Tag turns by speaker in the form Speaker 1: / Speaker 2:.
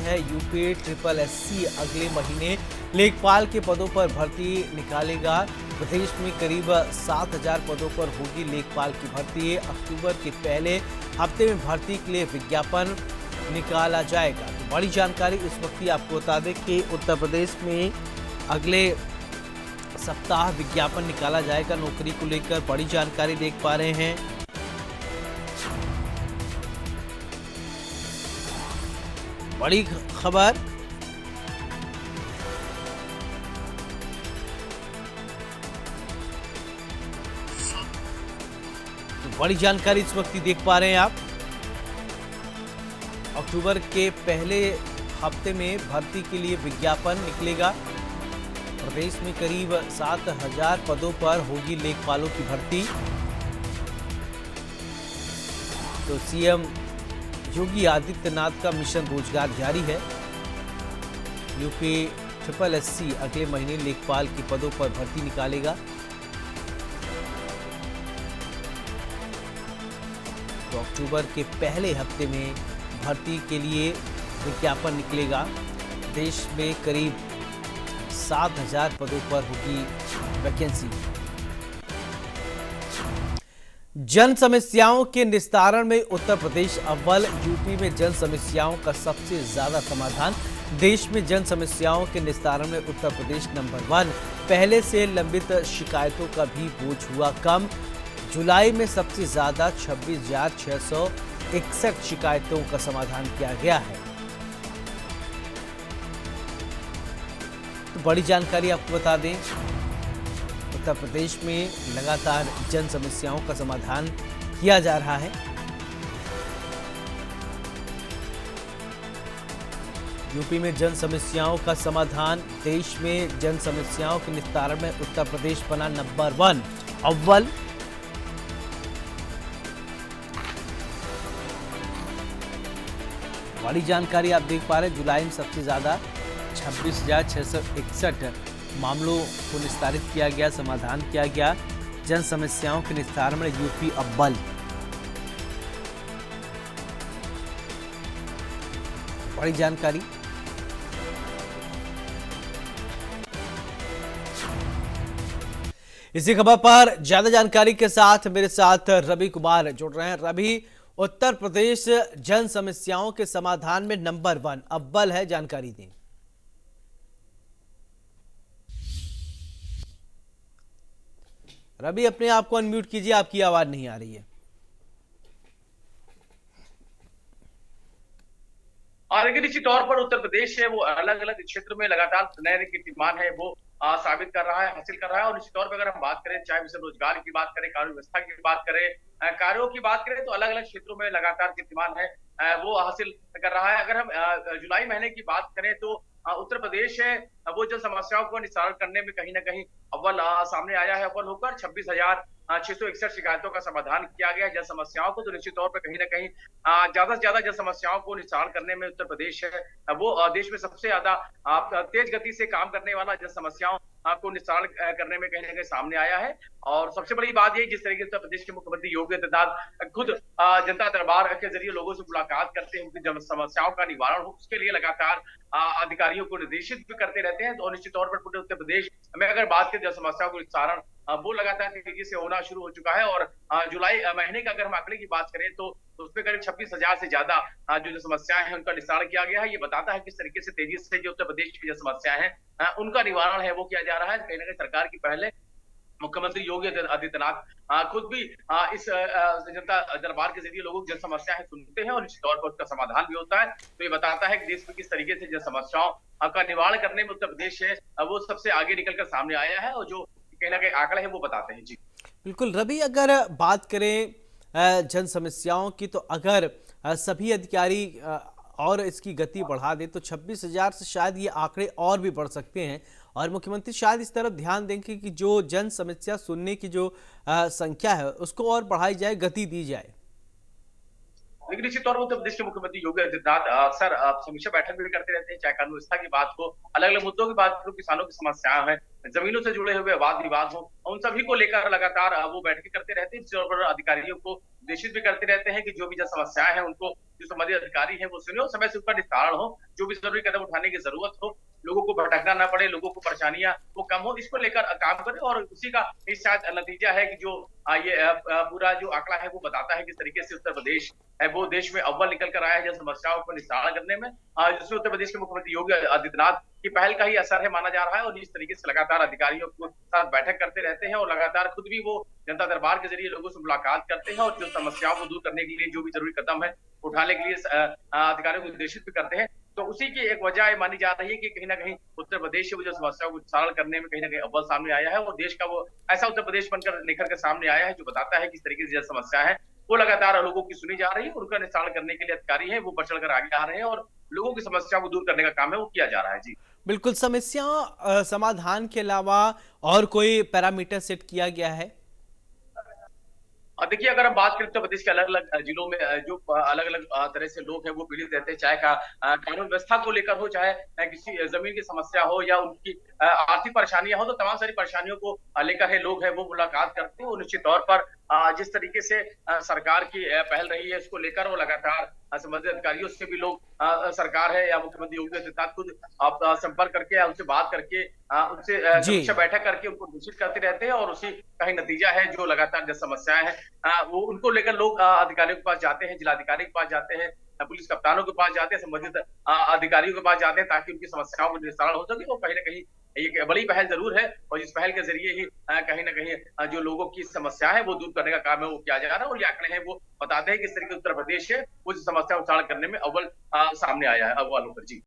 Speaker 1: है UP triple SC अगले महीने लेखपाल के पदों पर भर्ती निकालेगा। प्रदेश में करीब 7,000 पदों पर होगी लेखपाल की भर्ती। अक्टूबर के पहले हफ्ते में भर्ती के लिए विज्ञापन निकाला जाएगा। तो बड़ी जानकारी इस वक्त ही आपको बता दें कि उत्तर प्रदेश में अगले सप्ताह विज्ञापन निकाला जाएगा नौकरी को लेकर। बड़ी जानकारी देख पा रहे हैं। बड़ी खबर, तो बड़ी जानकारी इस वक्त ही देख पा रहे हैं आप। अक्टूबर के पहले हफ्ते में भर्ती के लिए विज्ञापन निकलेगा। प्रदेश में करीब 7,000 पदों पर होगी लेखपालों की भर्ती। तो सीएम योगी आदित्यनाथ का मिशन रोजगार जारी है। यूपी ट्रिपल एससी अगले महीने लेखपाल के पदों पर भर्ती निकालेगा। तो अक्टूबर के पहले हफ्ते में भर्ती के लिए विज्ञापन निकलेगा। देश में करीब 7,000 पदों पर होगी वैकेंसी। जन समस्याओं के निस्तारण में उत्तर प्रदेश अव्वल। यूपी में जन समस्याओं का सबसे ज्यादा समाधान। देश में जन समस्याओं के निस्तारण में उत्तर प्रदेश नंबर 1। पहले से लंबित शिकायतों का भी बोझ हुआ कम। जुलाई में सबसे ज्यादा 26,661 शिकायतों का समाधान किया गया है। तो बड़ी जानकारी आपको बता दें, उत्तर प्रदेश में लगातार जन समस्याओं का समाधान किया जा रहा है। यूपी में जन समस्याओं का समाधान। देश में जन समस्याओं के निस्तारण में उत्तर प्रदेश बना नंबर 1 अव्वल। बड़ी जानकारी आप देख पा रहे हैं। जुलाई में सबसे ज्यादा 26,661 मामलों को निस्तारित किया गया, समाधान किया गया। जन समस्याओं के निस्तारण में यूपी अव्वल। बड़ी जानकारी। इसी खबर पर ज्यादा जानकारी के साथ मेरे साथ रवि कुमार जुड़ रहे हैं। रवि, उत्तर प्रदेश जन समस्याओं के समाधान में नंबर 1 अव्वल है, जानकारी दें। रवि, अपने आप को अनम्यूट कीजिए, आपकी आवाज नहीं आ रही है।
Speaker 2: और निश्चित तौर पर उत्तर प्रदेश है वो अलग अलग क्षेत्र में लगातार नए कीर्तिमान है वो साबित कर रहा है, हासिल कर रहा है। और निश्चित तौर पर अगर हम बात करें, चाहे विषय रोजगार की बात करें, कानून व्यवस्था की बात करें, कार्यों की बात करें, तो अलग अलग क्षेत्रों में लगातार कीर्तिमान है वो हासिल कर रहा है। अगर हम जुलाई महीने की बात करें तो उत्तर प्रदेश है वो जन समस्याओं को निस्तारण करने में कहीं ना कहीं अव्वल सामने आया है। अव्वल होकर 26,661 शिकायतों का समाधान किया गया जन समस्याओं को। तो निश्चित तौर पर कहीं ना कहीं ज्यादा से ज्यादा जन समस्याओं को निस्तारण करने में उत्तर प्रदेश है वो देश में सबसे ज्यादा तेज गति से काम करने वाला जन समस्याओं को निस्तारण करने में कहीं ना कहीं सामने आया है। और सबसे बड़ी बात ये, जिस तरीके से उत्तर प्रदेश के मुख्यमंत्री योगी आदित्यनाथ खुद जनता दरबार के जरिए लोगों से मुलाकात करते हैं, उनकी जन समस्याओं का निवारण हो, उसके लिए लगातार अधिकारियों को निर्देशित भी करते रहते हैं। तो निश्चित तौर पर पूरे उत्तर प्रदेश में अगर बात करें जन समस्याओं को निस्तारण वो लगातार तेजी से होना शुरू हो चुका है। और जुलाई महीने का अगर हम आंकड़े की बात करें तो उसमें करीब 26,000 से ज्यादा जो समस्याएं हैं उनका निस्तारण किया गया है। ये बताता है किस तरीके से तेजी से जो उत्तर प्रदेश की जो समस्याएं हैं उनका निवारण है वो किया जा रहा है। कहीं ना कहीं सरकार की पहले मुख्यमंत्री योगी आदित्यनाथ खुद भी इस जनता दरबार के जरिए लोगों की जन समस्याएं सुनते हैं और निश्चित तौर पर उसका समाधान भी होता है। तो ये बताता है कि देश में किस तरीके से जन समस्याओं का निवारण करने में उत्तर प्रदेश है वो सबसे आगे निकलकर सामने आया है। और जो कहीं ना कहीं आंकड़े हैं वो बताते हैं। जी
Speaker 1: बिल्कुल रवि, अगर बात करें जन समस्याओं की, तो अगर सभी अधिकारी और इसकी गति बढ़ा दे तो 26,000 से शायद ये आंकड़े और भी बढ़ सकते हैं। और मुख्यमंत्री शायद इस तरफ ध्यान देंगे कि जो जन समस्या सुनने की जो संख्या है उसको और बढ़ाई जाए, गति दी जाए।
Speaker 2: लेकिन निश्चित तौर पर उत्तर प्रदेश के मुख्यमंत्री योगी आदित्यनाथ अक्सर समीक्षा बैठक भी करते रहते हैं, चाहे कानून व्यवस्था की बात हो, अलग-अलग मुद्दों की बात हो, किसानों की समस्याएं हैं, जमीनों से जुड़े हुए वाद-विवाद हो, उन सभी को लेकर लगातार वो बैठकें करते रहते हैं, जिस पर अधिकारियों को निर्देशित भी करते रहते हैं कि जो भी जो समस्याएं हैं उनको जो संबंधित अधिकारी हैं वो सुने और समय से उनका निस्तारण हो, जो भी जरूरी कदम उठाने की जरूरत हो, लोगों को भटकना ना पड़े, लोगों को परेशानियां वो कम हो, इसको लेकर काम करें और उसी का ये शायद नतीजा है कि जो ये पूरा जो आंकड़ा है वो बताता है किस तरीके से उत्तर प्रदेश है वो देश में अव्वल निकल कर आया है जन समस्याओं को निस्तारण करने में। जिसमें उत्तर प्रदेश के मुख्यमंत्री योगी आदित्यनाथ की पहल का ही असर है माना जा रहा है और इस तरीके से लगातार अधिकारियों के साथ बैठक करते रहते हैं और लगातार खुद भी वो जनता दरबार के जरिए लोगों से मुलाकात करते हैं और जो समस्याओं को दूर करने के लिए जो भी जरूरी कदम है उठाने के लिए अधिकारियों को निर्देशित भी करते हैं। तो उसी की एक वजह मानी जा रही है कि कहीं न कहीं उत्तर प्रदेश से वो जो समस्याओं को सरल करने में कहीं न कहीं अव्वल सामने आया है और देश का वो ऐसा उत्तर प्रदेश बनकर निखर के सामने आया है जो बताता है किस तरीके से जो समस्या है वो लगातार लोगों की सुनी जा रही है, उनका निस्तारण करने के लिए अधिकारी हैं वो बढ़ चढ़ कर आगे आ रहे हैं और लोगों की समस्या को दूर करने का काम है वो किया जा रहा है। जी।
Speaker 1: बिल्कुल, समस्या समाधान के अलावा और कोई पैरामीटर सेट किया गया है?
Speaker 2: देखिए अगर हम बात करें उत्तर प्रदेश के अलग-अलग जिलों में जो अलग-अलग तरह से लोग हैं वो पीड़ित रहते हैं, चाहे कानून व्यवस्था को लेकर हो, चाहे किसी जमीन की समस्या हो या उनकी आर्थिक परेशानियां हो, तो तमाम सारी परेशानियों को लेकर है लोग हैं वो मुलाकात करते हैं और निश्चित तौर पर जिस तरीके से सरकार की पहल रही है इसको लेकर वो लगातार संबंधित अधिकारियों से भी लोग सरकार है या मुख्यमंत्री योगी आदित्यनाथ खुद आप संपर्क करके या उनसे बात करके उनसे
Speaker 1: जी।
Speaker 2: समीक्षा बैठक करके उनको घोषित करते रहते हैं और उसी का ही नतीजा है जो लगातार जो समस्याएं हैं वो उनको लेकर लोग अधिकारियों के पास जाते हैं, जिलाधिकारी के पास जाते हैं, पुलिस कप्तानों के पास जाते हैं, संबंधित अधिकारियों के पास जाते हैं ताकि उनकी समस्याओं का निस्तारण हो सके। वो कहीं न कहीं एक बड़ी पहल ज़रूर है और इस पहल के ज़रिए ही कहीं न कहीं जो लोगों की समस्या है वो दूर करने का काम है वो किया जा रहा है और ये आंकड़े हैं वो बताते हैं कि किस तरीके से उत्तर प्रदेश है, वो समस्या उच्चारण करने में अव्वल सामने आया है, अव्वल होकर। जी।